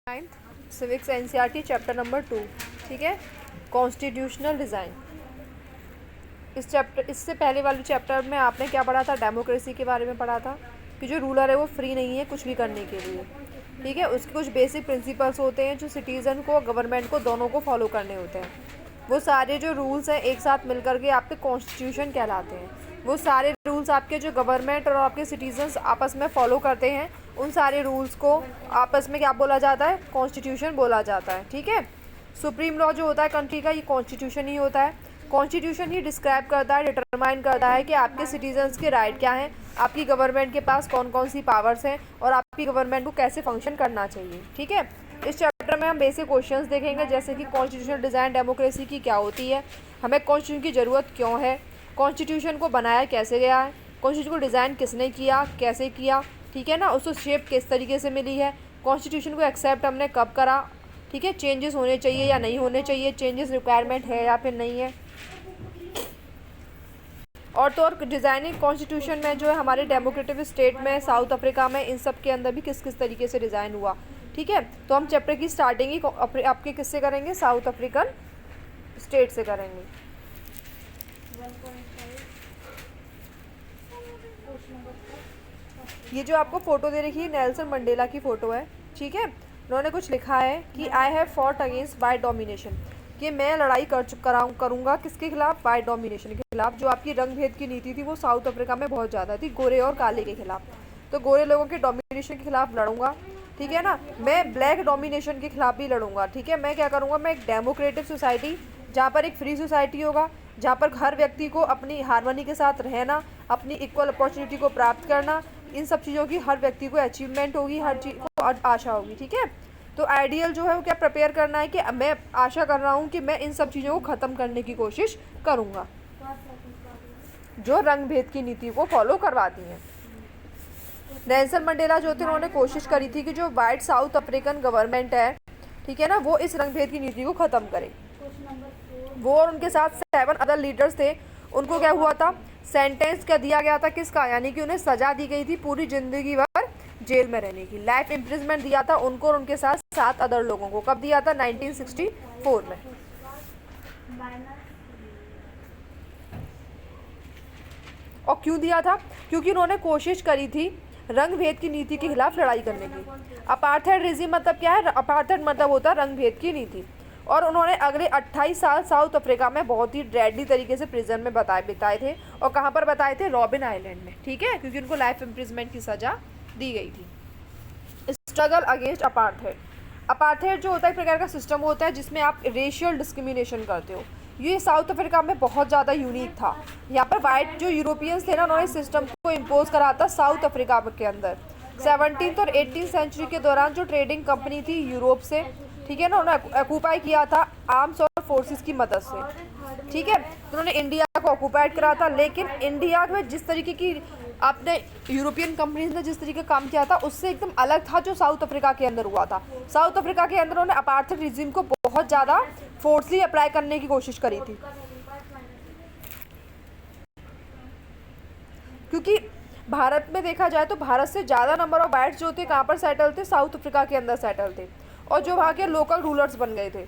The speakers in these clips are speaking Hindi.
9th civics NCERT chapter number 2। ठीक है, कॉन्स्टिट्यूशनल डिज़ाइन। इससे पहले वाले चैप्टर में आपने क्या पढ़ा था? डेमोक्रेसी के बारे में पढ़ा था कि जो रूलर है वो फ्री नहीं है कुछ भी करने के लिए। ठीक है, उसके कुछ बेसिक प्रिंसिपल्स होते हैं जो सिटीज़न को, गवर्नमेंट को, दोनों को फॉलो करने होते हैं। वो सारे जो रूल्स हैं एक साथ मिलकर के आपके कॉन्स्टिट्यूशन कहलाते हैं। वो सारे रूल्स आपके जो गवर्नमेंट और आपके सिटीजन्स आपस में फॉलो करते हैं, उन सारे रूल्स को आपस में क्या बोला जाता है? कॉन्स्टिट्यूशन बोला जाता है। ठीक है, सुप्रीम लॉ जो होता है कंट्री का, ये कॉन्स्टिट्यूशन ही होता है। कॉन्स्टिट्यूशन ही डिस्क्राइब करता है, डिटरमाइन करता है कि आपके सिटीजन्स के राइट क्या हैं, आपकी गवर्नमेंट के पास कौन कौन सी पावर्स हैं और आपकी गवर्नमेंट को कैसे फंक्शन करना चाहिए। ठीक है, इस चैप्टर में हम बेसिक क्वेश्चंस देखेंगे, जैसे कि कॉन्स्टिट्यूशनल डिज़ाइन डेमोक्रेसी की क्या होती है, हमें कॉन्स्टिट्यूशन की ज़रूरत क्यों है, कॉन्स्टिट्यूशन को बनाया कैसे गया है, कॉन्स्टिट्यूशन को डिज़ाइन किसने किया, कैसे किया, ठीक है ना, उसको शेप किस तरीके से मिली है, कॉन्स्टिट्यूशन को एक्सेप्ट हमने कब करा, ठीक है, चेंजेस होने चाहिए या नहीं होने चाहिए, चेंजेस रिक्वायरमेंट है या फिर नहीं है। और तो और डिज़ाइनिंग कॉन्स्टिट्यूशन में जो है हमारे डेमोक्रेटिक स्टेट में, साउथ अफ्रीका में, इन सब के अंदर भी किस किस तरीके से डिज़ाइन हुआ। ठीक है, तो हम चैप्टर की स्टार्टिंग ही आपके किससे करेंगे? साउथ अफ्रीकन स्टेट से करेंगे। ये जो आपको फ़ोटो दे रखी है नेल्सन मंडेला की फ़ोटो है। ठीक है, उन्होंने कुछ लिखा है कि I have fought against by domination, कि मैं लड़ाई करूँगा किसके खिलाफ? बाय डोमिनेशन के खिलाफ। जो आपकी रंग भेद की नीति थी वो साउथ अफ्रीका में बहुत ज़्यादा थी, गोरे और काले के खिलाफ। तो गोरे लोगों के डोमिनेशन के खिलाफ लड़ूंगा, ठीक है ना। मैं ब्लैक डोमिनेशन के खिलाफ भी लड़ूंगा। ठीक है, मैं क्या करूँगा? मैं एक डेमोक्रेटिक सोसाइटी, जहाँ पर एक फ्री सोसाइटी होगा, जहाँ पर हर व्यक्ति को अपनी हार्मनी के साथ रहना, अपनी इक्वल अपॉर्चुनिटी को प्राप्त करना, इन सब चीज़ों की हर व्यक्ति को अचीवमेंट होगी, हर चीज़ को आशा होगी। ठीक है, तो आइडियल जो है वो क्या प्रिपेयर करना है कि मैं आशा कर रहा हूँ कि मैं इन सब चीज़ों को ख़त्म करने की कोशिश करूँगा जो रंग भेद की नीति को फॉलो करवाती हैं। नेल्सन मंडेला जो थे उन्होंने कोशिश करी थी कि जो वाइट साउथ अफ्रीकन गवर्नमेंट है, ठीक है ना, वो इस रंग भेद की नीति को ख़त्म करे। वो और उनके साथ 7 अदर लीडर्स थे। उनको क्या हुआ था? सेंटेंस क्या दिया गया था? किसका? यानी कि उन्हें सज़ा दी गई थी पूरी ज़िंदगी भर जेल में रहने की। लाइफ इम्प्रिजमेंट दिया था उनको और उनके साथ 7 अदर लोगों को। कब दिया था? 1964 में। और क्यों दिया था? क्योंकि उन्होंने कोशिश करी थी रंग भेद की नीति के खिलाफ लड़ाई करने की। अपार्थाइड रेजिम मतलब क्या है? अपार्थाइड मतलब होता है रंग भेद की नीति। और उन्होंने अगले 28 साल साउथ अफ्रीका में बहुत ही डेडली तरीके से प्रिजन में बिताए थे। और कहाँ पर बताए थे? रॉबिन आइलैंड में। ठीक है, क्योंकि उनको लाइफ इम्प्रिजमेंट की सज़ा दी गई थी। Struggle against apartheid. अपार्थाइड जो होता है एक प्रकार का सिस्टम होता है जिसमें आप रेशियल डिस्क्रिमिनेशन करते हो। ये साउथ अफ्रीका में बहुत ज़्यादा यूनिक था। यहाँ पर वाइट जो यूरोपियंस थे ना, उन्होंने सिस्टम को इम्पोज करा था साउथ अफ्रीका के अंदर। 17th और 18th सेंचुरी के दौरान जो ट्रेडिंग कंपनी थी यूरोप से, ठीक है ना, उन्होंने ऑक्यूपाई किया था आर्म्स और फोर्सेस की मदद से। ठीक है, उन्होंने इंडिया को ऑक्यूपाइड करा था। लेकिन इंडिया में जिस तरीके की आपने यूरोपियन कंपनीज ने जिस तरीके का काम किया था उससे एकदम अलग था जो साउथ अफ्रीका के अंदर हुआ था। साउथ अफ्रीका के अंदर उन्होंने अपार्थाइड रिजिम को बहुत ज़्यादा फोर्सली अप्लाई करने की कोशिश करी थी, क्योंकि भारत में देखा जाए तो भारत से ज़्यादा नंबर ऑफ वाइट्स जो थे कहाँ पर सेटल थे? साउथ अफ्रीका के अंदर सेटल थे, और जो वहाँ के लोकल रूलर्स बन गए थे।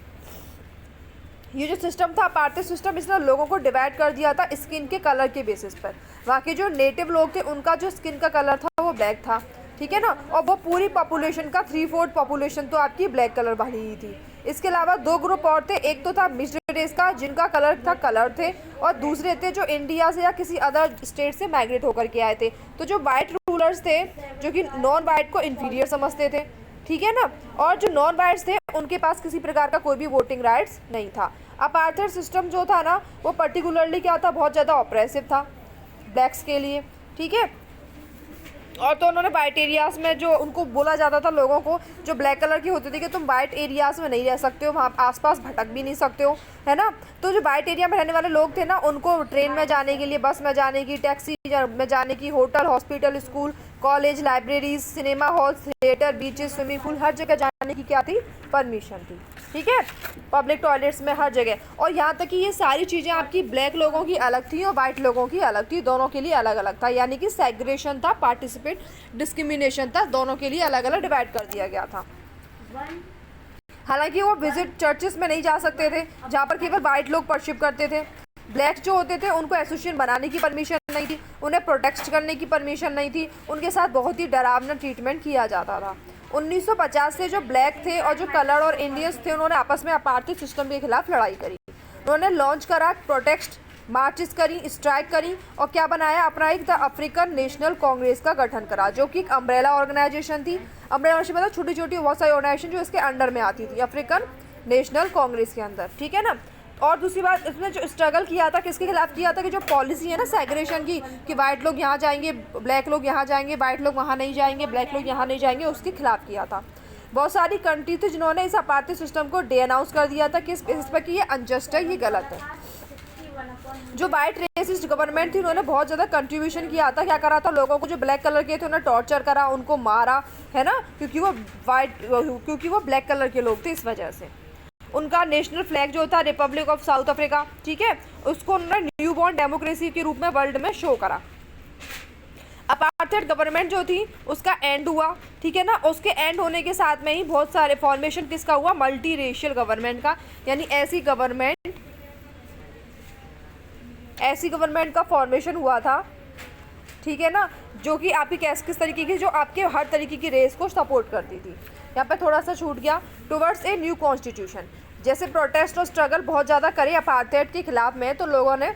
ये जो सिस्टम था अपार्थाइड सिस्टम, इसने लोगों को डिवाइड कर दिया था स्किन के कलर के बेसिस पर। वहाँ के जो नेटिव लोग थे उनका जो स्किन का कलर था वो ब्लैक था, ठीक है ना, और वो पूरी पॉपुलेशन का 3/4 पॉपुलेशन तो आपकी ब्लैक कलर वाली ही थी। इसके अलावा 2 ग्रुप और थे। एक तो था मिक्स्ड रेस का जिनका कलर थे, और दूसरे थे जो इंडिया से या किसी अदर स्टेट से माइग्रेट होकर के आए थे। तो जो वाइट रूलर्स थे जो कि नॉन वाइट को इन्फीरियर समझते थे, ठीक है ना, और जो नॉन वाइट्स थे उनके पास किसी प्रकार का कोई भी वोटिंग राइट्स नहीं था। अपार्थाइड सिस्टम जो था ना वो पर्टिकुलरली क्या था? बहुत ज़्यादा ऑप्रेसिव था ब्लैक्स के लिए। ठीक है, और तो उन्होंने वाइट एरियाज़ में जो उनको बोला जाता था लोगों को जो ब्लैक कलर की होती थी कि तुम वाइट एरियाज़ में नहीं रह सकते हो, वहाँ आसपास भटक भी नहीं सकते हो, है ना। तो जो वाइट एरिया में रहने वाले लोग थे ना उनको ट्रेन में जाने के लिए, बस में जाने की, टैक्सी में जाने की, hotel, hospital, school, college, libraries, cinema halls, theatre, beaches, swimming pool, हर जगह जाने की क्या थी? परमिशन थी। ठीक है, पब्लिक टॉयलेट्स में हर जगह। और यहाँ तक कि ये सारी चीज़ें आपकी ब्लैक लोगों की अलग थी और वाइट लोगों की अलग थी, दोनों के लिए अलग अलग था। यानी कि सेग्रेगेशन था, पार्टिसिपेट डिस्क्रिमिनेशन था, दोनों के लिए अलग अलग डिवाइड कर दिया गया था। हालांकि वो विजिट चर्चेस में नहीं जा सकते थे, जहाँ पर केवल वाइट लोग वर्शिप करते थे। ब्लैक जो होते थे उनको एसोसिएशन बनाने की परमिशन नहीं थी, उन्हें प्रोटेक्ट करने की परमिशन नहीं थी, उनके साथ बहुत ही डरावना ट्रीटमेंट किया जाता था। 1950 से जो ब्लैक थे और जो कलर और इंडियंस थे, उन्होंने आपस में अपार्थाइड सिस्टम के खिलाफ लड़ाई करी। उन्होंने लॉन्च करा प्रोटेस्ट मार्चेस करी, स्ट्राइक करी और क्या बनाया, अपना एक द अफ्रीकन नेशनल कांग्रेस का गठन करा, जो कि एक अम्ब्रेला ऑर्गेनाइजेशन थी। अम्ब्रेला मतलब छोटी छोटी बहुत सारी ऑर्गेनाइजेशन जो इसके अंडर में आती थी अफ्रीकन नेशनल कांग्रेस के अंदर, ठीक है ना। और दूसरी बात, इसने जो स्ट्रगल किया था किसके खिलाफ किया था, कि जो पॉलिसी है ना सेग्रेगेशन की, कि वाइट लोग यहाँ जाएंगे, ब्लैक लोग यहाँ जाएंगे, वाइट लोग वहाँ नहीं जाएंगे, ब्लैक लोग यहाँ नहीं जाएंगे, उसके खिलाफ किया था। बहुत सारी कंट्री थी जिन्होंने इस अपार्थाइड सिस्टम को डे अनाउंस कर दिया था कि इस बेसिस पर कि ये अनजस्ट है, ये गलत है। जो वाइट रेसिस्ट गवर्नमेंट थी उन्होंने बहुत ज़्यादा कंट्रीब्यूशन किया था। क्या करा था, लोगों को जो ब्लैक कलर के थे उन्हें टॉर्चर करा, उनको मारा, है ना, क्योंकि वो ब्लैक कलर के लोग थे, इस वजह से। उनका नेशनल फ्लैग जो था रिपब्लिक ऑफ साउथ अफ्रीका, ठीक है, उसको उन्होंने न्यू बॉर्न डेमोक्रेसी के रूप में वर्ल्ड में शो करा। अपार्थाइड गवर्नमेंट जो थी उसका एंड हुआ, ठीक है ना। उसके एंड होने के साथ में ही बहुत सारे फॉर्मेशन किसका हुआ, मल्टी रेशियल गवर्नमेंट का, यानी ऐसी गवर्नमेंट का फॉर्मेशन हुआ था, ठीक है ना, जो कि आपकी किस तरीके की, जो आपके हर तरीके की रेस को सपोर्ट करती थी। यहाँ पे थोड़ा सा छूट गया, टुवर्ड्स ए न्यू कॉन्स्टिट्यूशन। जैसे प्रोटेस्ट और स्ट्रगल बहुत ज़्यादा करे अपार्थाइड के खिलाफ में, तो लोगों ने,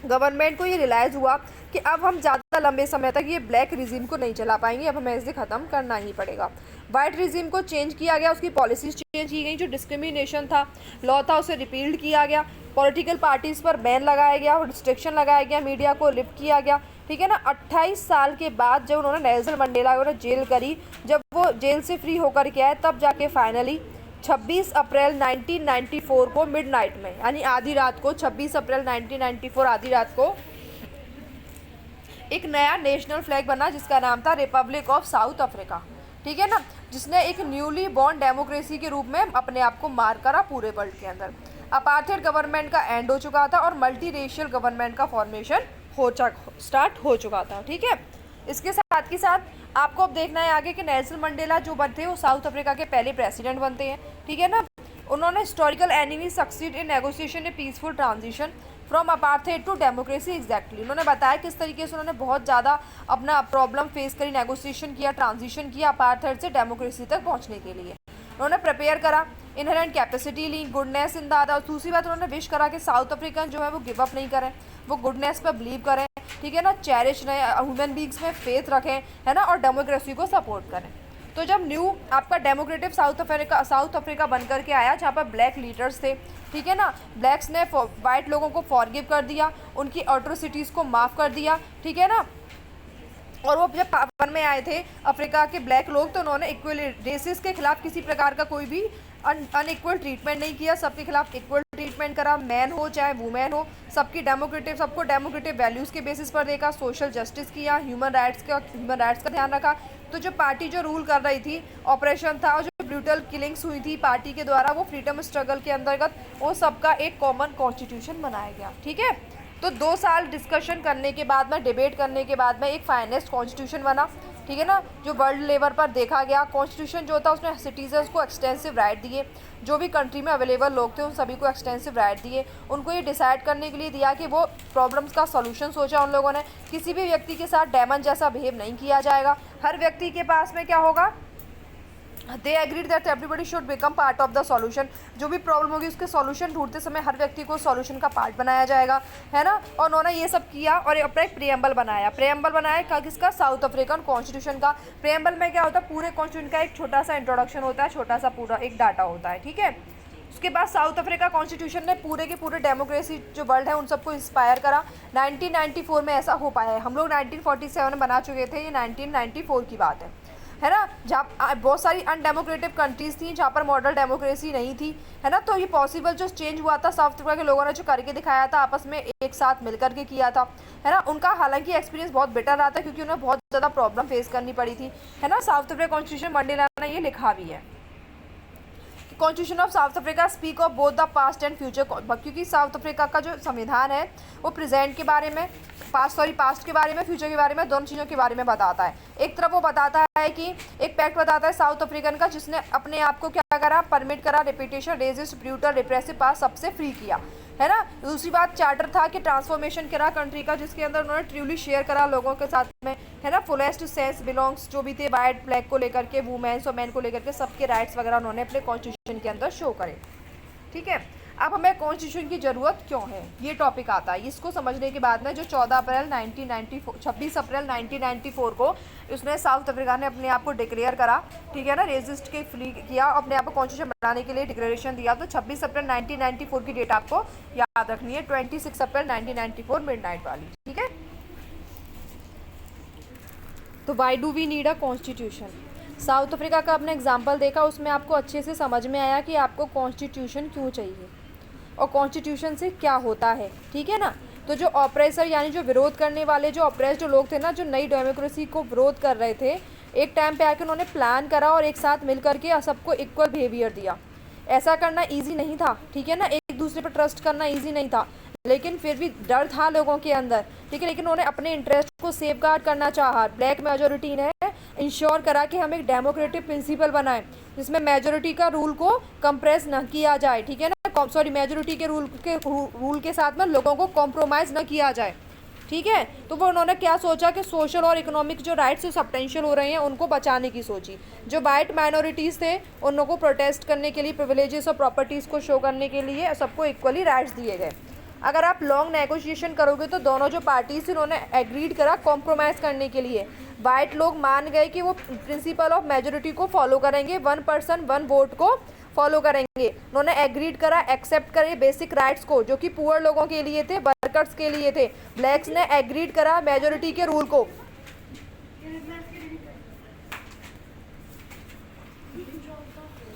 गवर्नमेंट को ये रियलाइज़ हुआ कि अब हम ज़्यादा लंबे समय तक ये ब्लैक रिजीम को नहीं चला पाएंगे, अब हमें इसे ख़त्म करना ही पड़ेगा। वाइट रिजीम को चेंज किया गया, उसकी पॉलिसीज़ चेंज की गई, जो डिस्क्रिमिनेशन था, लॉ था, उसे रिपील्ड किया गया। पॉलिटिकल पार्टीज़ पर बैन लगाया गया और रिस्ट्रिक्शन लगाया गया, मीडिया को लिफ्ट किया गया, ठीक है ना। 28 साल के बाद जब उन्होंने नेल्सन मंडेला को जेल करी, जब वो जेल से फ्री होकर के आए, तब जाके फाइनली 26 अप्रैल 1994 को मिडनाइट में, यानी आधी रात को, 26 अप्रैल 1994 आधी रात को एक नया नेशनल फ्लैग बना जिसका नाम था रिपब्लिक ऑफ साउथ अफ्रीका, ठीक है ना, जिसने एक न्यूली बॉर्न डेमोक्रेसी के रूप में अपने आप को मार करा पूरे वर्ल्ड के अंदर। अपार्थाइड गवर्नमेंट का एंड हो चुका था और मल्टी रेशियल गवर्नमेंट का फॉर्मेशन स्टार्ट हो चुका था, ठीक है। इसके साथ के साथ आपको अब देखना है आगे कि नेल्सन मंडेला जो बनते हैं वो साउथ अफ्रीका के पहले प्रेसिडेंट बनते हैं, ठीक है ना। उन्होंने historical enemy succeed in negotiation a peaceful transition from apartheid to democracy exactly. उन्होंने बताया किस तरीके से उन्होंने बहुत ज़्यादा अपना प्रॉब्लम फेस करी, नेगोशिएशन किया, ट्रांजिशन किया अपार्थाइड से डेमोक्रेसी तक पहुँचने के लिए। उन्होंने प्रिपेयर करा, इनहेरेंट कैपेसिटी ली, गुडनेस इन द अदर। दूसरी बात उन्होंने विश करा कि साउथ अफ्रीकन जो है वो गिव अप नहीं करें, वो गुडनेस पर बिलीव करें, ठीक है ना, चेरिश रहें, ह्यूमन बींग्स में फेथ रखें, है ना, और डेमोक्रेसी को सपोर्ट करें। तो जब न्यू आपका डेमोक्रेटिक साउथ अफ्रीका बन करके आया, जहाँ पर ब्लैक लीडर्स थे, ठीक है ना, ब्लैक्स ने वाइट लोगों को फॉरगिव कर दिया, उनकी एट्रोसिटीज़ को माफ़ कर दिया, ठीक है ना। और वो जब पावर में आए थे अफ्रीका के ब्लैक लोग, तो उन्होंने इक्वल रेसिस के खिलाफ किसी प्रकार का कोई भी अनइक्वल ट्रीटमेंट नहीं किया, सबके खिलाफ इक्वल ट्रीटमेंट करा, मैन हो चाहे वुमेन हो, सबको डेमोक्रेटिक वैल्यूज़ के बेसिस पर देखा, सोशल जस्टिस किया, ह्यूमन राइट्स का ध्यान रखा। तो जो पार्टी जो रूल कर रही थी, ऑपरेशन था, और जो ब्रूटल किलिंग्स हुई थी पार्टी के द्वारा, वो फ्रीडम स्ट्रगल के अंतर्गत वो सबका एक कॉमन कॉन्स्टिट्यूशन बनाया गया, ठीक है। तो 2 साल डिस्कशन करने के बाद में, डिबेट करने के बाद में एक फाइनेस्ट कॉन्स्टिट्यूशन बना, ठीक है ना, जो वर्ल्ड लेवल पर देखा गया। कॉन्स्टिट्यूशन जो था उसने सिटीजन्स को एक्सटेंसिव राइट दिए, जो भी कंट्री में अवेलेबल लोग थे उन सभी को एक्सटेंसिव राइट दिए। उनको ये डिसाइड करने के लिए दिया कि वो प्रॉब्लम्स का सॉल्यूशन सोचा उन लोगों ने। किसी भी व्यक्ति के साथ डेमन जैसा बिहेव नहीं किया जाएगा, हर व्यक्ति के पास में क्या होगा, they agreed that everybody should become part of the solution. जो भी प्रॉब्लम होगी उसके सॉल्यूशन ढूंढते समय हर व्यक्ति को सॉल्यूशन का पार्ट बनाया जाएगा, है ना। और उन्होंने ये सब किया और अपना एक प्रियम्बल बनाया किसका, साउथ अफ्रीकन कॉन्स्टिट्यूशन का। प्रियम्बल में क्या होता है, पूरे कॉन्स्टिट्यूशन का एक छोटा सा इंट्रोडक्शन होता है, छोटा सा पूरा एक डाटा होता है, ठीक है। उसके बाद साउथ अफ्रीका कॉन्स्टिट्यूशन ने पूरे के पूरे डेमोक्रेसी जो वर्ल्ड है उन सबको इंस्पायर करा। 1994 में ऐसा हो पाया है, हम लोग 1947 में बना चुके थे, ये 1994 की बात है ना, जहाँ बहुत सारी अनडेमोक्रेटिक कंट्रीज़ थी जहाँ पर मॉडल डेमोक्रेसी नहीं थी, है ना। तो ये पॉसिबल जो चेंज हुआ था साउथ अफ्रीका के लोगों ने जो करके दिखाया था, आपस में एक साथ मिल करके किया था, है ना। उनका हालांकि एक्सपीरियंस बहुत बेटर रहा था क्योंकि उन्हें बहुत ज़्यादा प्रॉब्लम फेस करनी पड़ी थी, है ना। साउथ अफ्रीका कॉन्स्टिट्यूशन मंडेला ने ये लिखा भी है। Constitution of south Africa speak of both the past and future, क्योंकि साउथ अफ्रीका का जो संविधान है वो प्रेजेंट के बारे में, पास्ट के बारे में, फ्यूचर के बारे में, दोनों चीज़ों के बारे में बताता है। एक तरफ वो बताता है कि एक पैक्ट बताता है साउथ अफ्रीकन का, जिसने अपने आप को क्या करा, परमिट करा, रेपिटेशन, रेजिस्ट, ब्रूटल, रिप्रेसिव पास सबसे फ्री किया, है ना। दूसरी बात चार्टर था कि ट्रांसफॉर्मेशन करा कंट्री का, जिसके अंदर उन्होंने ट्रूली शेयर करा लोगों के साथ में, है ना, फुलेस्ट सेंस बिलोंग्स जो भी थे वाइट ब्लैक को लेकर के, वुमेन्स और मैन को लेकर के, सबके राइट्स वगैरह उन्होंने अपने कॉन्स्टिट्यूशन के अंदर शो करे। ठीक है, अब हमें कॉन्स्टिट्यूशन की ज़रूरत क्यों है, ये टॉपिक आता है। इसको समझने के बाद में जो 26 अप्रैल 1994 को उसने साउथ अफ्रीका ने अपने आप को डिक्लेयर करा, ठीक है ना, रेजिस्ट के फ्री किया, अपने आप को कॉन्स्टिट्यूशन बनाने के लिए डिक्लेरेशन दिया। तो 26 अप्रैल 1994 की डेट आपको याद रखनी है, 26 अप्रैल 1994 मिडनाइट वाली। ठीक है, तो why do we need a constitution. South Africa का आपने एग्जाम्पल देखा, उसमें आपको अच्छे से समझ में आया कि आपको कॉन्स्टिट्यूशन क्यों चाहिए और कॉन्स्टिट्यूशन से क्या होता है। ठीक है ना, तो जो ऑपरेसर यानी जो विरोध करने वाले, जो ऑपरेस जो लोग थे ना, जो नई डेमोक्रेसी को विरोध कर रहे थे, एक टाइम पे आके उन्होंने प्लान करा और एक साथ मिल करके सबको इक्वल बिहेवियर दिया। ऐसा करना ईजी नहीं था, ठीक है ना, एक दूसरे पर ट्रस्ट करना ईजी नहीं था, लेकिन फिर भी डर था लोगों के अंदर, ठीक है, लेकिन उन्होंने अपने इंटरेस्ट को सेफगार्ड करना चाहा। ब्लैक मेजोरिटी ने इंश्योर करा कि हम एक डेमोक्रेटिक प्रिंसिपल बनाएं जिसमें मेजोरिटी का रूल को कंप्रेस न किया जाए, ठीक है ना, सॉरी, मेजोरिटी के रूल के साथ में लोगों को कॉम्प्रोमाइज़ न किया जाए। ठीक है, तो वो उन्होंने क्या सोचा कि सोशल और इकोनॉमिक जो राइट्स सब्टेंशियल हो रहे हैं उनको बचाने की सोची। जो वाइट माइनॉरिटीज़ थे उन लोगों को प्रोटेस्ट करने के लिए, प्रिविलेजेस और प्रॉपर्टीज़ को शो करने के लिए सबको इक्वली राइट्स दिए गए। अगर आप लॉन्ग नेगोशिएशन करोगे तो दोनों जो पार्टीज थी उन्होंने एग्रीड करा कॉम्प्रोमाइज़ करने के लिए। वाइट लोग मान गए कि वो प्रिंसिपल ऑफ मेजोरिटी को फॉलो करेंगे, 1 पर्सन 1 वोट को फॉलो करेंगे। उन्होंने एग्रीड करा, एक्सेप्ट करे बेसिक राइट्स को जो कि पुअर लोगों के लिए थे, वर्कर्स के लिए थे। ब्लैक्स ने एग्रीड करा मेजोरिटी के रूल को।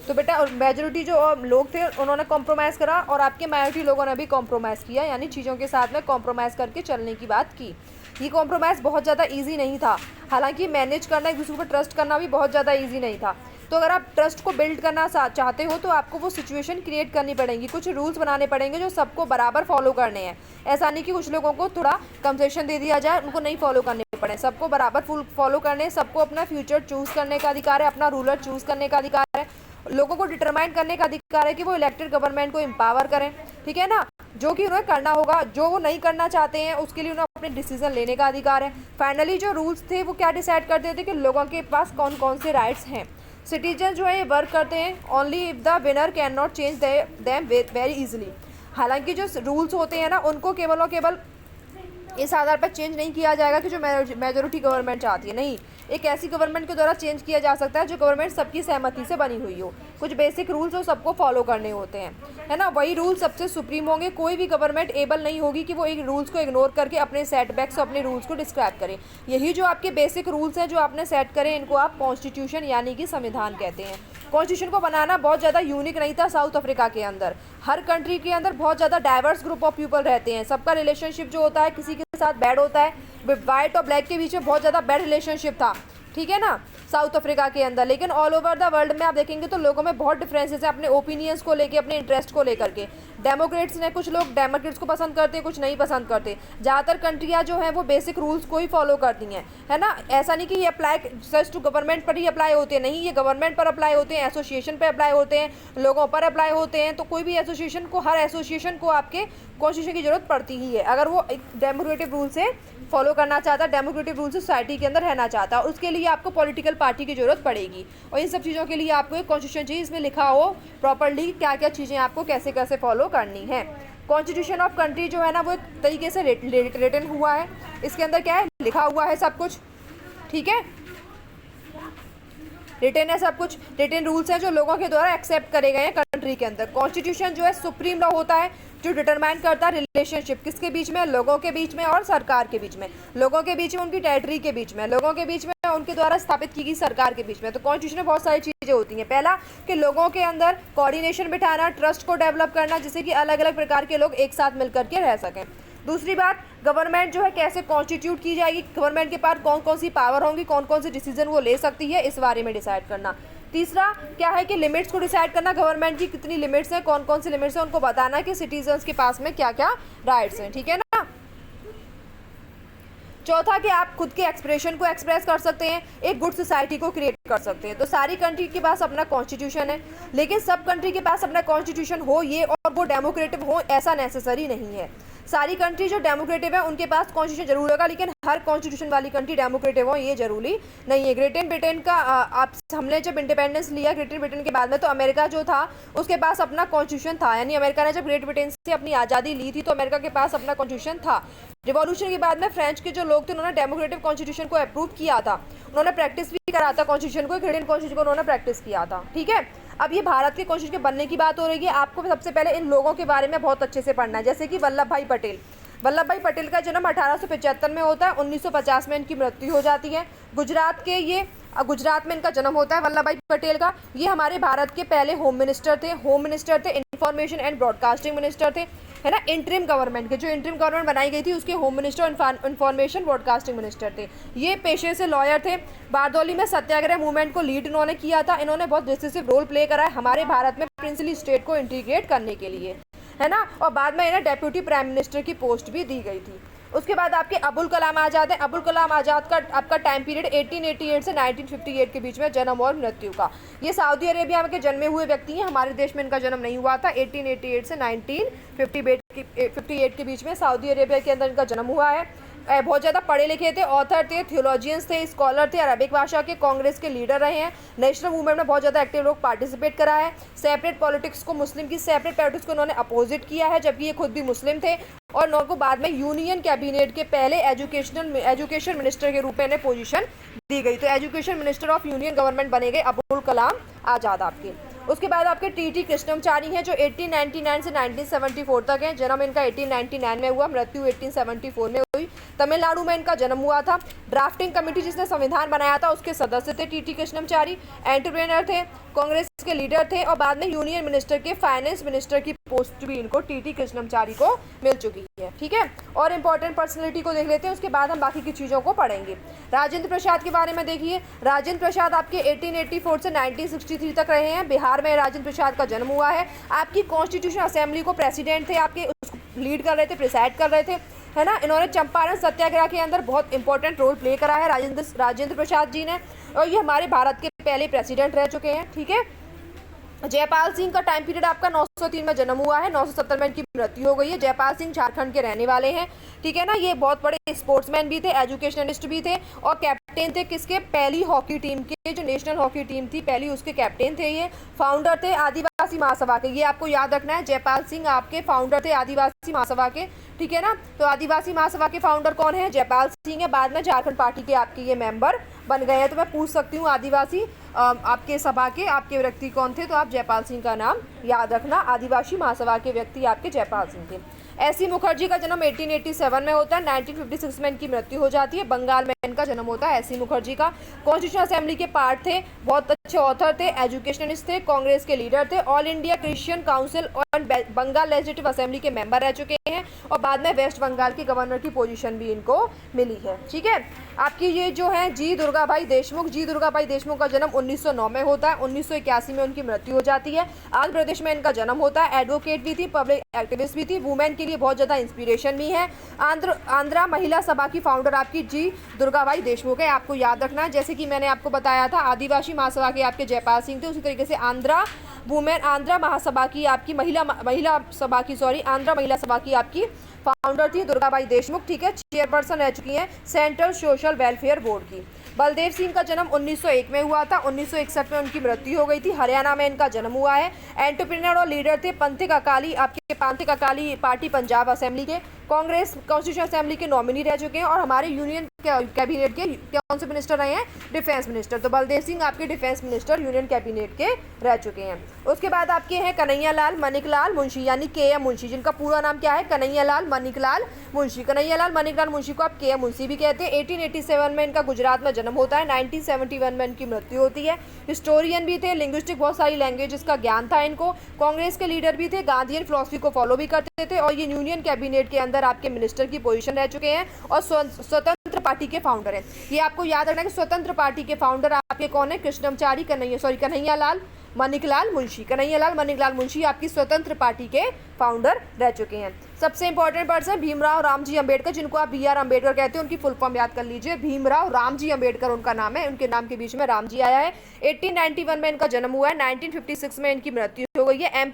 तो बेटा मेजोरिटी जो लोग थे उन्होंने कॉम्प्रोमाइज़ करा और आपके माइनॉरिटी लोगों ने भी कॉम्प्रोमाइज़ किया, यानी चीज़ों के साथ में कॉम्प्रोमाइज़ करके चलने की बात की। ये कॉम्प्रोमाइज़ बहुत ज़्यादा इजी नहीं था, हालांकि मैनेज करना, एक दूसरे पर ट्रस्ट करना भी बहुत ज़्यादा इजी नहीं था। तो अगर आप ट्रस्ट को बिल्ड करना चाहते हो तो आपको वो सिचुएशन क्रिएट करनी पड़ेगी, कुछ रूल्स बनाने पड़ेंगे जो सबको बराबर फॉलो करने हैं। ऐसा नहीं कि कुछ लोगों को थोड़ा कंसेशन दे दिया जाए, उनको नहीं फॉलो करने पड़े, सबको बराबर फुल फॉलो करने, सबको अपना फ्यूचर चूज़ करने का अधिकार है, अपना रूलर चूज़ करने का अधिकार है, लोगों को डिटरमाइन करने का अधिकार है कि वो इलेक्टेड गवर्नमेंट को एम्पावर करें, ठीक है ना, जो कि उन्हें करना होगा। जो वो नहीं करना चाहते हैं उसके लिए उन्हें अपने डिसीजन लेने का अधिकार है। फाइनली जो रूल्स थे वो क्या डिसाइड करते थे कि लोगों के पास कौन कौन से राइट्स हैं। सिटीजन जो है ये वर्क करते हैं only if the winner can not change them very easily. हालांकि जो रूल्स होते हैं ना उनको केवल और केवल इस आधार पर चेंज नहीं किया जाएगा कि जो मेजोरिटी गवर्नमेंट चाहती है, नहीं, एक ऐसी गवर्नमेंट के द्वारा चेंज किया जा सकता है जो गवर्नमेंट सबकी सहमति से बनी हुई हो। कुछ बेसिक रूल्स वो सबको फॉलो करने होते हैं, है ना, वही रूल सबसे सुप्रीम होंगे। कोई भी गवर्नमेंट एबल नहीं होगी कि वो एक रूल्स को इग्नोर करके अपने सेटबैक्स और अपने रूल्स को डिस्क्राइब करे। यही जो आपके बेसिक रूल्स हैं जो आपने सेट करे, इनको आप कॉन्स्टिट्यूशन यानी कि संविधान कहते हैं। कॉन्स्टिट्यूशन को बनाना बहुत ज़्यादा यूनिक नहीं था साउथ अफ्रीका के अंदर। हर कंट्री के अंदर बहुत ज़्यादा डाइवर्स ग्रुप ऑफ पीपल रहते हैं, सबका रिलेशनशिप जो होता है किसी के साथ बैड होता है। वाइट और ब्लैक के बीच में बहुत ज़्यादा बैड रिलेशनशिप था, ठीक है ना, साउथ अफ्रीका के अंदर। लेकिन ऑल ओवर द वर्ल्ड में आप देखेंगे तो लोगों में बहुत डिफरेंसेस है अपने ओपिनियंस को लेके, अपने इंटरेस्ट को लेकर के। डेमोक्रेट्स ने, कुछ लोग डेमोक्रेट्स को पसंद करते हैं, कुछ नहीं पसंद करते। ज़्यादातर कंट्रियाँ जो हैं वो बेसिक रूल्स को ही फॉलो करती हैं, है ना। ऐसा नहीं कि ये अप्लाई जस्ट टू गवर्नमेंट पर ही अप्लाई होते हैं, नहीं, ये गवर्नमेंट पर अप्लाई होते हैं, एसोसिएशन पर अप्लाई होते हैं, लोगों पर अप्लाई होते हैं। तो कोई भी एसोसिएशन को, हर एसोसिएशन को आपके कॉन्स्टिट्यूशन की जरूरत पड़ती ही है अगर वो एक डेमोक्रेटिक रूल से फॉलो करना चाहता है, डेमोक्रेटिक रूल से सोसाइटी के अंदर रहना चाहता है। उसके लिए आपको पॉलिटिकल पार्टी की जरूरत पड़ेगी और इन सब चीज़ों के लिए आपको एक कॉन्स्टिट्यूशन चाहिए, इसमें लिखा हो प्रॉपर्ली क्या क्या चीज़ें आपको कैसे कैसे फॉलो करनी है। कॉन्स्टिट्यूशन ऑफ कंट्री जो है ना वो एक तरीके से रिटन हुआ है, इसके अंदर क्या है, लिखा हुआ है सब कुछ, ठीक है, रिटन है सब कुछ, रिटन रूल्स हैं जो लोगों के द्वारा एक्सेप्ट करे गए हैं कंट्री के अंदर। कॉन्स्टिट्यूशन जो है सुप्रीम लॉ होता है जो डिटरमाइन करता है रिलेशनशिप किसके बीच में, लोगों के बीच में और सरकार के बीच में, लोगों के बीच में, उनकी टेरिटरी के बीच में, लोगों के बीच में, उनके द्वारा स्थापित की गई सरकार के बीच में। तो कॉन्स्टिट्यूशन में बहुत सारी चीज़ें होती हैं। पहला कि लोगों के अंदर कोऑर्डिनेशन बिठाना, ट्रस्ट को डेवलप करना, जिससे कि अलग अलग प्रकार के लोग एक साथ मिलकर के रह सकें। दूसरी बात, गवर्नमेंट जो है कैसे कॉन्स्टिट्यूट की जाएगी, गवर्नमेंट के पास कौन कौन सी पावर होंगी, कौन कौन से डिसीजन वो ले सकती है, इस बारे में डिसाइड करना। तीसरा क्या है कि लिमिट्स को डिसाइड करना, गवर्नमेंट की कितनी लिमिट्स हैं, कौन कौन सी लिमिट्स हैं, उनको बताना कि सिटीजन्स के पास में क्या क्या राइट्स हैं, ठीक है ना। चौथा कि आप खुद के एक्सप्रेशन को एक्सप्रेस कर सकते हैं, एक गुड सोसाइटी को क्रिएट कर सकते हैं। तो सारी कंट्री के पास अपना कॉन्स्टिट्यूशन है, लेकिन सब कंट्री के पास अपना कॉन्स्टिट्यूशन हो ये और वो डेमोक्रेटिक हो ऐसा नेसेसरी नहीं है। सारी कंट्री जो डेमोक्रेटिव है उनके पास कॉन्स्टिट्यूशन जरूर होगा, लेकिन हर कॉन्स्टिट्यूशन वाली कंट्री डेमोक्रेटिव हो ये जरूरी नहीं है। ग्रेट ब्रिटेन का आप हमने जब इंडिपेंडेंस लिया ग्रेट ब्रिटेन के बाद में, तो अमेरिका जो था उसके पास अपना कॉन्स्टिट्यूशन था, यानी अमेरिका ने जब ग्रेट ब्रिटेन से अपनी आज़ादी ली थी तो अमेरिका के पास अपना कॉन्स्टिट्यूशन था। रिवॉल्यूशन के बाद में फ्रेंच के जो लोग थे उन्होंने डेमोक्रेटिक कॉन्स्टिट्यूशन को अप्रूव किया था, उन्होंने प्रैक्टिस भी करा था कॉन्स्टिट्यूशन को, ग्रेट कॉन्स्टिट्यूशन को उन्होंने प्रैक्टिस किया था, ठीक है। अब ये भारत के कॉन्स्टिट्यूशन के बनने की बात हो रही है, आपको सबसे पहले इन लोगों के बारे में बहुत अच्छे से पढ़ना है, जैसे कि वल्लभ भाई पटेल। वल्लभ भाई पटेल का जन्म 1875 में होता है, 1950 में इनकी मृत्यु हो जाती है। गुजरात में इनका जन्म होता है वल्लभ भाई पटेल का। ये हमारे भारत के पहले होम मिनिस्टर थे, इंफॉर्मेशन एंड ब्रॉडकास्टिंग मिनिस्टर थे, है ना। इंटरिम गवर्नमेंट के जो इंटरिम गवर्नमेंट बनाई गई थी उसके home minister information broadcasting minister थे। ये पेशे से लॉयर थे। बारदौली में सत्याग्रह मूवमेंट को लीड इन्होंने किया था, इन्होंने बहुत डिसिसिव रोल प्ले करा है हमारे भारत में प्रिंसली स्टेट को इंटीग्रेट करने के लिए, है ना। और बाद में इन्हें डेप्यूटी प्राइम मिनिस्टर की पोस्ट भी दी गई थी। उसके बाद आपके अबुल कलाम आज़ाद है। अबुल कलाम आज़ाद का आपका टाइम पीरियड 1888 से 1958 के बीच में जन्म और मृत्यु का। ये सऊदी अरेबिया में के जन्मे हुए व्यक्ति हैं, हमारे देश में इनका जन्म नहीं हुआ था। 1888 से 1958 के बीच में सऊदी अरेबिया के अंदर इनका जन्म हुआ है। बहुत ज़्यादा पढ़े लिखे थे, ऑथर थे, थियोलॉजियंस थे, स्कॉलर थे, अरबिक भाषा के कांग्रेस के लीडर रहे हैं। नेशनल मूवमेंट में बहुत ज़्यादा एक्टिव लोग पार्टिसिपेट करा है। सेपरेट पॉलिटिक्स को, मुस्लिम की सेपरेट पॉलिटिक्स को उन्होंने अपोजिट किया है, जबकि ये खुद भी मुस्लिम थे। और इन्हों को बाद में यूनियन कैबिनेट के पहले एजुकेशन मिनिस्टर के रूप में इन्हें पोजीशन दी गई। तो education minister of union government बने गए अबुल कलाम आज़ाद आपके। उसके बाद आपके टी कृष्णमचारी हैं जो 1899 से 1974 तक हैं। जन्म इनका 1899 में हुआ, मृत्यु 1874 में हुई। तमिलनाडु में इनका जन्म हुआ था। ड्राफ्टिंग कमेटी जिसने संविधान बनाया था उसके सदस्य थे टी कृष्णमचारी। एंटरप्रेन्योर थे, कांग्रेस के लीडर थे और बाद में यूनियन मिनिस्टर के फाइनेंस मिनिस्टर की पोस्ट भी इनको टी कृष्णमचारी को मिल चुकी है, ठीक है। और इंपॉर्टेंट पर्सनैलिटी को देख लेते हैं, उसके बाद हम बाकी की चीज़ों को पढ़ेंगे। राजेंद्र प्रसाद के बारे में देखिए। राजेंद्र प्रसाद आपके 1884 से 1963 तक रहे हैं। बिहार में राजेंद्र प्रसाद का जन्म हुआ है। आपकी कॉन्स्टिट्यूशन असेंबली को प्रेसिडेंट थे, आपके लीड कर रहे थे, प्रिसाइड कर रहे थे, है ना। इन्होंने चंपारण सत्याग्रह के अंदर बहुत इंपॉर्टेंट रोल प्ले करा है राजेंद्र प्रसाद जी ने, और ये हमारे भारत के पहले प्रेसिडेंट रह चुके हैं, ठीक है। जयपाल सिंह का टाइम पीरियड आपका 903 में जन्म हुआ है, 970 में इनकी मृत्यु हो गई है। जयपाल सिंह झारखंड के रहने वाले हैं, ठीक है ना। ये बहुत बड़े स्पोर्ट्समैन भी थे, एजुकेशनलिस्ट भी थे और कैप्टन थे किसके, पहली हॉकी टीम के, जो नेशनल हॉकी टीम थी पहली, उसके कैप्टन थे। ये फाउंडर थे आदिवासी महासभा के, ये आपको याद रखना है। जयपाल सिंह आपके फाउंडर थे आदिवासी महासभा के, ठीक है ना। तो आदिवासी महासभा के फाउंडर कौन है, जयपाल सिंह है। बाद में झारखंड पार्टी के आपके ये मेंबर बन गए हैं। तो मैं पूछ सकती हूँ आदिवासी आपके सभा के आपके व्यक्ति कौन थे, तो आप जयपाल सिंह का नाम याद रखना। आदिवासी महासभा के व्यक्ति आपके जयपाल सिंह थे। एस.सी. मुखर्जी का जन्म 1887 में होता है, 1956 में इनकी मृत्यु हो जाती है। बंगाल में इनका जन्म होता है एस.सी. मुखर्जी का। कॉन्स्टिट्यूशन असेंबली के पार्ट थे, बहुत अच्छे ऑथर थे, एजुकेशनिस्ट थे, कांग्रेस के लीडर थे, ऑल इंडिया क्रिश्चियन काउंसिल और बंगाल लेजिस्लेटिव असेंबली के मेंबर रह चुके हैं और बाद में वेस्ट बंगाल के गवर्नर की पोजीशन भी इनको मिली है, ठीक है। आपकी ये जो है जी दुर्गा भाई देशमुख का जन्म 1909 में होता है, 1981 में उनकी मृत्यु हो जाती है। आंध्र प्रदेश में इनका जन्म होता है। एडवोकेट भी थी, पब्लिक एक्टिविस्ट भी थी, वुमेन के लिए बहुत ज़्यादा इंस्पिरेशन भी है। आंध्रा महिला सभा की फाउंडर आपकी जी दुर्गा भाई देशमुख है, आपको याद रखना है। जैसे कि मैंने आपको बताया था आदिवासी महासभा के आपके जयपाल सिंह थे, उसी तरीके से आंध्रा महासभा की आपकी आंध्रा महिला सभा की आपकी फाउंडर थी दुर्गाबाई देशमुख, ठीक है। चेयरपर्सन रह चुकी हैं सेंट्रल सोशल वेलफेयर बोर्ड की। बलदेव सिंह का जन्म 1901 में हुआ था, 1961 में उनकी मृत्यु हो गई थी। हरियाणा में इनका जन्म हुआ है। एंटरप्रेन्योर और लीडर थे। पंथिक अकाली पार्टी पंजाब असेंबली के, कांग्रेस कॉन्स्टिट्यूशन असेंबली के नॉमिनी रह चुके हैं और हमारे यूनियन कैबिनेट के कौन से मिनिस्टर रहे हैं, डिफेंस मिनिस्टर। तो बलदेव सिंह आपके डिफेंस मिनिस्टर यूनियन कैबिनेट के रह चुके हैं। उसके बाद आपके हैं कन्हैयालाल मणिकलाल मुंशी यानी के.एम. मुंशी, जिनका पूरा नाम क्या है, कन्हैयालाल मणिकलाल मुंशी। कन्हैयालाल मणिकलाल मुंशी को आप के.एम. मुंशी भी कहते हैं। 1887 में इनका गुजरात में जन्म होता है, 1971 में इनकी मृत्यु होती है। हिस्टोरियन भी थे, लिंग्विस्टिक बहुत सारी लैंग्वेजेस का ज्ञान था इनको। कांग्रेस के लीडर भी थे, गांधीयन फिलॉसफी को फॉलो भी करते थे और ये यूनियन कैबिनेट के अंदर आपके मिनिस्टर की पोजीशन रह चुके हैं और स्वतंत्र पार्टी के फाउंडर हैं। ये आपको याद रखना कि स्वतंत्र पार्टी के फाउंडर आपके कौन है? कृष्णमचारी कन्हैयालाल माणिकलाल मुंशी। कन्हैयालाल माणिकलाल मुंशी आपकी स्वतंत्र पार्टी के फाउंडर रह चुके हैं। सबसे इंपॉर्टेंट पर्सन भीमराव रामजी अंबेडकर, जिनको आप BR अंबेडकर कहते हैं, उनकी फुल फॉर्म याद कर लीजिए। भीमराव रामजी अंबेडकर उनका नाम है, उनके नाम के बीच में रामजी आया है। 1891 में इनका जन्म हुआ है, 1956 में इनकी मृत्यु हो गई है।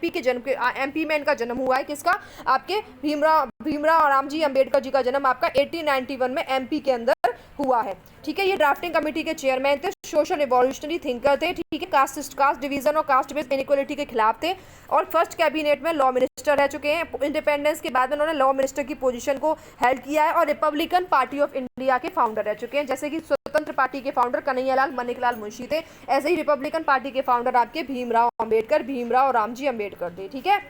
MP में इनका जन्म हुआ है। किसका? आपके भीमराव रामजी अंबेडकर जी का जन्म आपका 1891 में MP के अंदर हुआ है। ठीक है, ये ड्राफ्टिंग कमेटी के चेयरमैन थे, सोशल रिवॉल्यूशनरी थिंकर थे। ठीक है, कास्ट डिवीजन और कास्ट बेस्ड इनइक्वालिटी के खिलाफ थे और फर्स्ट कैबिनेट में लॉ मिनिस्टर रह चुके हैं। इंडिपेंडेंस के बाद में उन्होंने लॉ मिनिस्टर की पोजीशन को हेल्ड किया है और रिपब्लिकन पार्टी ऑफ इंडिया के फाउंडर रह चुके हैं। जैसे कि स्वतंत्र पार्टी के फाउंडर कन्हैयालाल माणिकलाल मुंशी थे, ऐसे ही रिपब्लिकन पार्टी के फाउंडर आपके भीमराव रामजी अंबेडकर थे। ठीक है,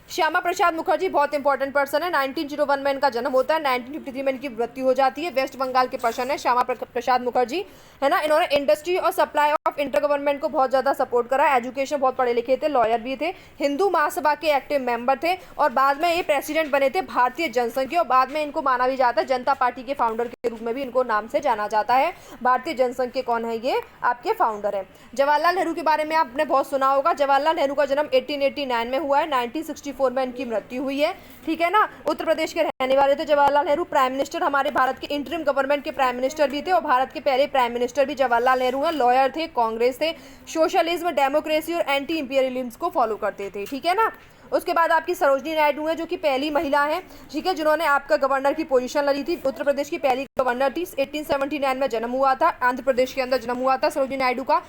श्यामा प्रसाद मुखर्जी बहुत इंपॉर्टेंट पर्सन है। 1901 में इनका जन्म होता है, 1953 में इनकी मृत्यु हो जाती है। वेस्ट बंगाल के पर्सन है श्यामा प्रसाद मुखर्जी, है ना। इन्होंने इंडस्ट्री और सप्लाई ऑफ इंटर गवर्नमेंट को बहुत ज़्यादा सपोर्ट करा। एजुकेशन बहुत पढ़े लिखे थे, लॉयर भी थे, हिंदू महासभा के एक्टिव मेंबर थे और बाद में ये प्रेसिडेंट बने थे भारतीय जनसंघ के। और बाद में इनको माना भी जाता है जनता पार्टी के फाउंडर के रूप में भी इनको नाम से जाना जाता है। भारतीय जनसंघ के कौन है? ये आपके फाउंडर है। जवाहरलाल नेहरू के बारे में आपने बहुत सुना होगा। जवाहरलाल नेहरू का जन्म 1889 में हुआ है, 1964 में इनकी मृत्यु हुई है। ठीक है ना, उत्तर प्रदेश के रहने वाले थे जवाहरलाल नेहरू। प्राइम मिनिस्टर हमारे भारत के इंटरिम गवर्नमेंट के प्राइम मिनिस्टर भी थे और भारत के पहले प्राइम मिनिस्टर भी जवाहरलाल नेहरू हैं। लॉयर थे, कांग्रेस थे, सोशलिज्म, डेमोक्रेसी और एंटी इंपीरियलिज्म को फॉलो करते थे। ठीक है ना। उसके बाद आपकी सरोजनी नायडू है, जो कि पहली महिला है, ठीक है, जिन्होंने आपका गवर्नर की पोजीशन ली थी। उत्तर प्रदेश की पहली गवर्नर थी। 1879 में जन्म हुआ था, आंध्र प्रदेश के अंदर जन्म हुआ था सरोजनी नायडू का।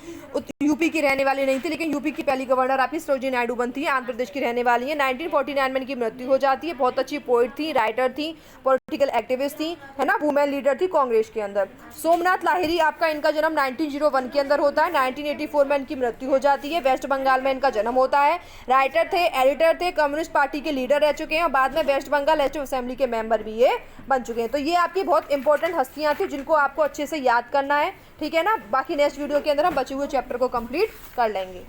यूपी की रहने वाली नहीं थी, लेकिन यूपी की पहली गवर्नर आपकी सरोजनी नायडू बनती है, आंध्र प्रदेश की रहने वाली है। 1949 में इनकी मृत्यु हो जाती है। बहुत अच्छी पोइट थी, राइटर थी, पॉलिटिकल एक्टिविस्ट थी, है ना, वुमेन लीडर थी कांग्रेस के अंदर। सोमनाथ लाहिरी आपका इनका जन्म 1901 के अंदर होता है, 1984 में इनकी मृत्यु हो जाती है। वेस्ट बंगाल में इनका जन्म होता है। राइटर थे, एडिटर थे, कम्युनिस्ट पार्टी के लीडर रह चुके हैं और बाद में वेस्ट बंगाल लेजिस्लेटिव असेंबली के मेंबर भी ये बन चुके हैं। तो ये आपकी बहुत इंपॉर्टेंट हस्तियां थी जिनको आपको अच्छे से याद करना है। ठीक है ना। बाकी नेक्स्ट वीडियो के अंदर हम बचे हुए चैप्टर को कंप्लीट कर लेंगे।